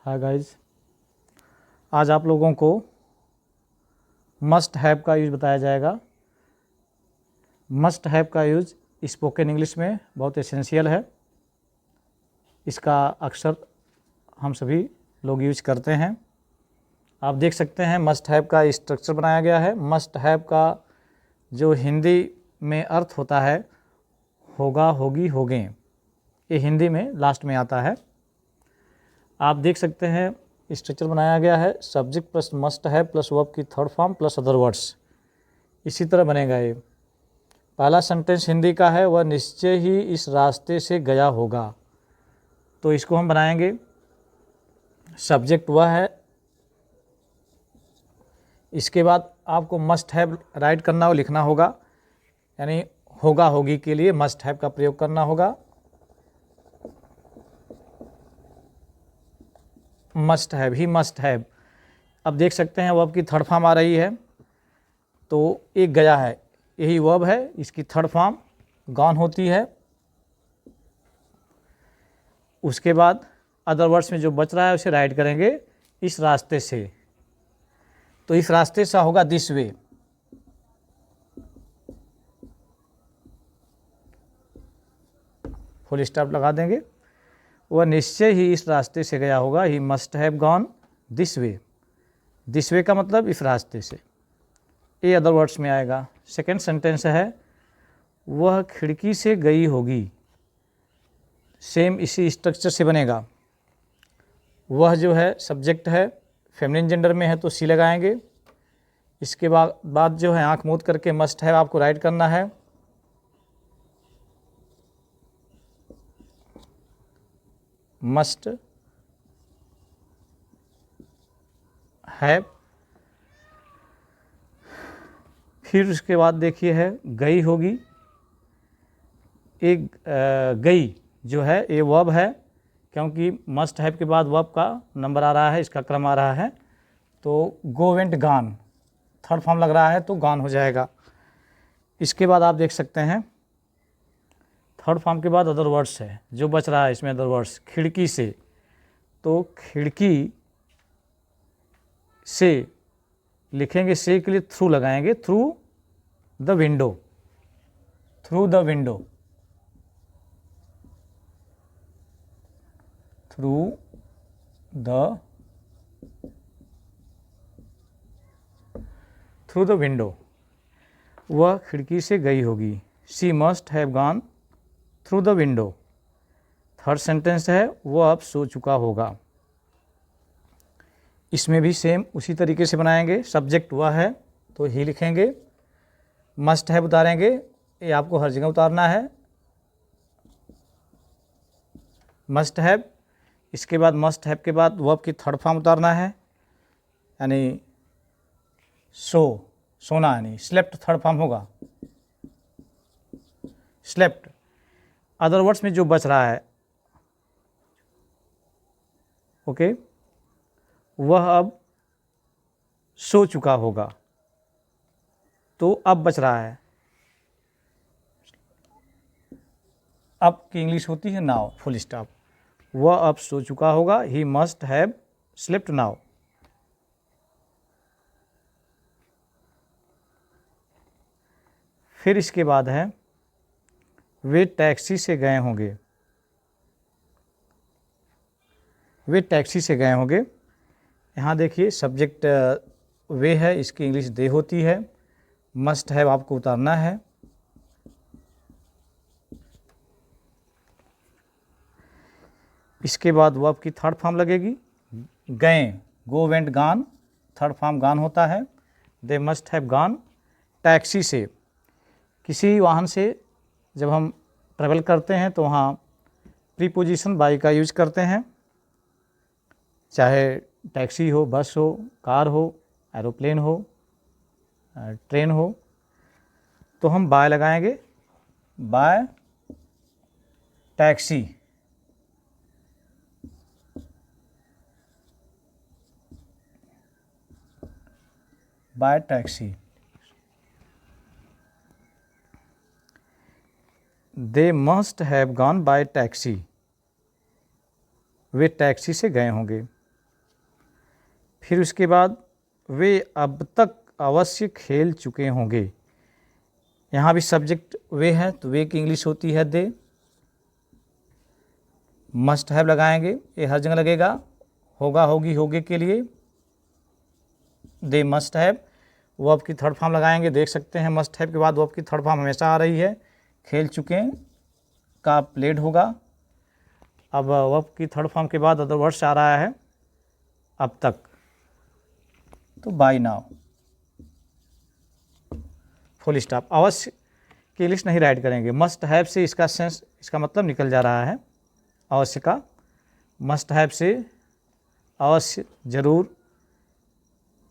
Hi guys, आज आप लोगों को मस्ट हैव का यूज़ बताया जाएगा। मस्ट हैव का यूज़ स्पोकन इंग्लिश में बहुत एसेंशियल है। इसका अक्सर हम सभी लोग यूज करते हैं। आप देख सकते हैं मस्ट हैव का स्ट्रक्चर बनाया गया है। मस्ट हैव का जो हिंदी में अर्थ होता है होगा, होगी, होगे, ये हिंदी में लास्ट में आता है। आप देख सकते हैं स्ट्रक्चर बनाया गया है subject plus must have plus verb की third form plus other words, इसी तरह बनेगा ये। पहला सेंटेंस हिंदी का है, वह निश्चय ही इस रास्ते से गया होगा, तो इसको हम बनाएंगे सब्जेक्ट वह है, इसके बाद आपको मस्ट हैव राइट करना हो, लिखना होगा, यानी होगा होगी के लिए मस्ट हैव का प्रयोग करना होगा। Must have, he must have. अब देख सकते हैं वर्ब की थर्ड फॉर्म आ रही है, तो एक गया है, यही वर्ब है, इसकी थर्ड फॉर्म गॉन होती है। उसके बाद अदर वर्ड्स में जो बच रहा है उसे राइट करेंगे इस रास्ते से, तो इस रास्ते से होगा दिस वे। फुल स्टॉप लगा देंगे। वह निश्चय ही इस रास्ते से गया होगा, he must have gone this way. This way का मतलब इस रास्ते से, ये अदर वर्ड्स में आएगा। सेकेंड सेंटेंस है, वह खिड़की से गई होगी, सेम इसी स्ट्रक्चर से बनेगा। वह जो है सब्जेक्ट है, फेमिनिन जेंडर में है तो सी लगाएंगे। इसके बाद जो है आंख मूंद करके मस्ट हैव आपको राइट करना है। मस्ट हैव, फिर उसके बाद देखिए है गई होगी। एक गई जो है ये वर्ब है, क्योंकि मस्ट हैव के बाद वर्ब का नंबर आ रहा है, इसका क्रम आ रहा है, तो go went gone, third form लग रहा है तो गॉन हो जाएगा। इसके बाद आप देख सकते हैं थर्ड फॉर्म के बाद अदर वर्ड्स है, जो बच रहा है इसमें अदर वर्ड्स, खिड़की से, तो खिड़की से लिखेंगे, से के लिए थ्रू लगाएंगे, through the window, through the window, through the window. वह खिड़की से गई होगी, she must have gone through the window. Third sentence है, वह अब सो चुका होगा। इसमें भी सेम उसी तरीके से बनाएंगे। सब्जेक्ट वह है तो ही लिखेंगे, मस्ट हैव उतारेंगे, ये आपको हर जगह उतारना है, मस्ट हैव। इसके बाद मस्ट हैव के बाद वर्ब की थर्ड फॉर्म उतारना है, यानी सो, सोना, यानी स्लेप्ट थर्ड फॉर्म होगा, स्लेप्ट। अदर वर्ड्स में जो बच रहा है ओके, वह अब सो चुका होगा, तो अब बच रहा है, अब की इंग्लिश होती है नाउ, फुल स्टॉप। वह अब सो चुका होगा, he must have slept now. फिर इसके बाद है, वे टैक्सी से गए होंगे, वे टैक्सी से गए होंगे। यहाँ देखिए सब्जेक्ट वे है, इसकी इंग्लिश दे होती है, मस्ट हैव आपको उतारना है। इसके बाद वर्ब की थर्ड फॉर्म लगेगी, गए, go went gone, third form gone होता है। दे मस्ट हैव गॉन टैक्सी से, किसी वाहन से जब हम ट्रेवल करते हैं तो वहाँ प्रीपोजिशन बाई का यूज करते हैं, चाहे टैक्सी हो, बस हो, कार हो, एरोप्लेन हो, ट्रेन हो, तो हम बाय लगाएंगे, bye taxi. Bye taxi. They must have gone by taxi, way taxi से गए होंगे। फिर उसके बाद वे अब तक अवश्य खेल चुके होंगे। यहाँ भी सब्जेक्ट वे है तो वे की इंग्लिश होती है दे। मस्ट हैव लगाएंगे, ये हर जगह लगेगा, होगा होगी होगे के लिए दे मस्ट हैव। वर्ब की थर्ड फॉर्म लगाएंगे, देख सकते हैं मस्ट हैव के बाद वर्ब की थर्ड फॉर्म हमेशा आ रही है। खेल चुके का प्लेड होगा। अब वर्ब की थर्ड फॉर्म के बाद अदर वर्ड्स आ रहा है अब तक, तो बाय नाउ, फुल स्टॉप। अवश्य की इंग्लिश नहीं राइट करेंगे। मस्ट हैव से इसका सेंस, इसका मतलब निकल जा रहा है अवश्य का। मस्ट हैव से अवश्य, जरूर,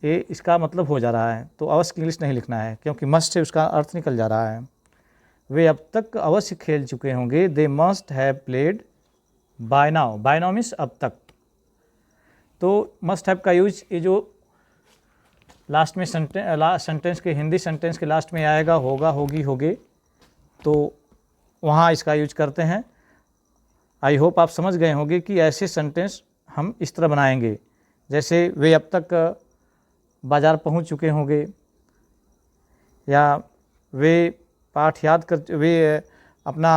ये इसका मतलब हो जा रहा है, तो अवश्य की इंग्लिश नहीं लिखना है क्योंकि मस्ट से उसका अर्थ निकल जा रहा है। वे अब तक अवश्य खेल चुके होंगे। They must have played by now. By now means अब तक। तो मस्ट हैव का यूज ये जो लास्ट में सेंटेंस के, हिंदी सेंटेंस के लास्ट में आएगा, होगा होगी होगे, तो वहाँ इसका यूज करते हैं। आई होप आप समझ गए होंगे कि ऐसे सेंटेंस हम इस तरह बनाएंगे, जैसे वे अब तक बाज़ार पहुंच चुके होंगे, या वे अपना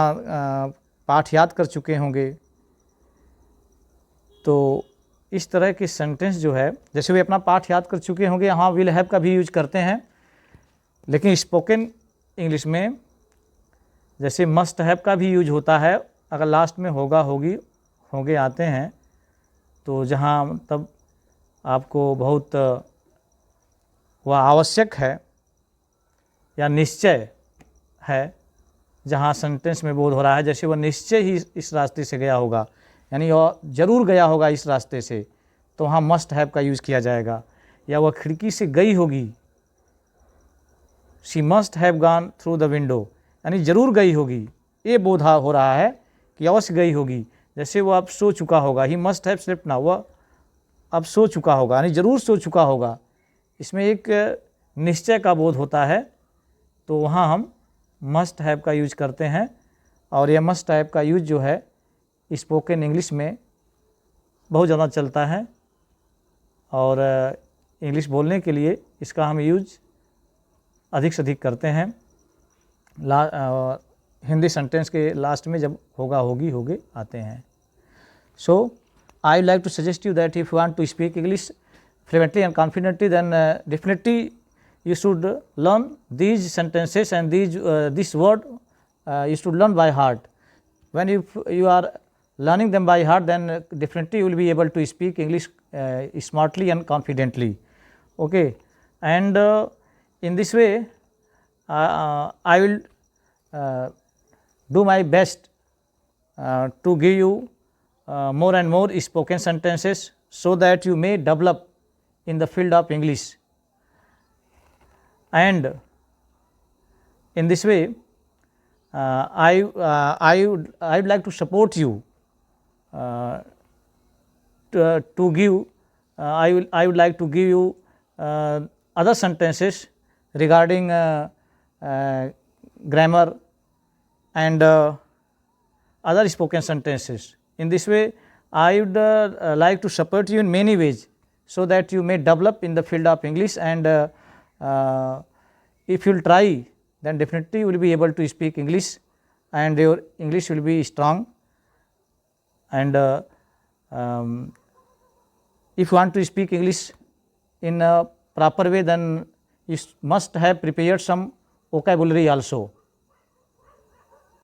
पाठ याद कर चुके होंगे। तो इस तरह के सेंटेंस जो है, जैसे वे अपना पाठ याद कर चुके होंगे, यहाँ विल हैव का भी यूज करते हैं। लेकिन स्पोकन इंग्लिश में जैसे मस्ट हैव का भी यूज होता है, अगर लास्ट में होगा होगी होंगे आते हैं, तो जहाँ मतलब आपको बहुत वह आवश्यक है या निश्चय है, जहाँ सेंटेंस में बोध हो रहा है जैसे वह निश्चय ही इस रास्ते से गया होगा, यानी वह जरूर गया होगा इस रास्ते से, तो वहाँ मस्ट हैव का यूज़ किया जाएगा। या वह खिड़की से गई होगी, she must have gone through the window, यानी जरूर गई होगी, ये बोध हो रहा है कि अवश्य गई होगी। जैसे वो अब सो चुका होगा, he must have slept now, वह अब सो चुका होगा, यानी जरूर सो चुका होगा। इसमें एक निश्चय का बोध होता है, तो वहाँ हम मस्ट हैव का यूज करते हैं। और यह मस्ट हैव का यूज जो है स्पोकन इंग्लिश में बहुत ज़्यादा चलता है, और इंग्लिश बोलने के लिए इसका हम यूज अधिक से अधिक करते हैं। हिंदी सेंटेंस के लास्ट में जब होगा होगी होगे आते हैं। So I like to suggest you that if you want to speak English fluently and confidently, then definitely you should learn these sentences and this word you should learn by heart. When you are learning them by heart, then definitely you will be able to speak English smartly and confidently. Okay, and in this way I will do my best to give you more and more spoken sentences, so that you may develop in the field of English. And in this way I would like to support you to give I would like to give you other sentences regarding grammar and other spoken sentences. In this way I would like to support you in many ways, so that you may develop in the field of English. And if you will try, then definitely you will be able to speak English, and your English will be strong. And if you want to speak English in a proper way, then you must have prepared some vocabulary also.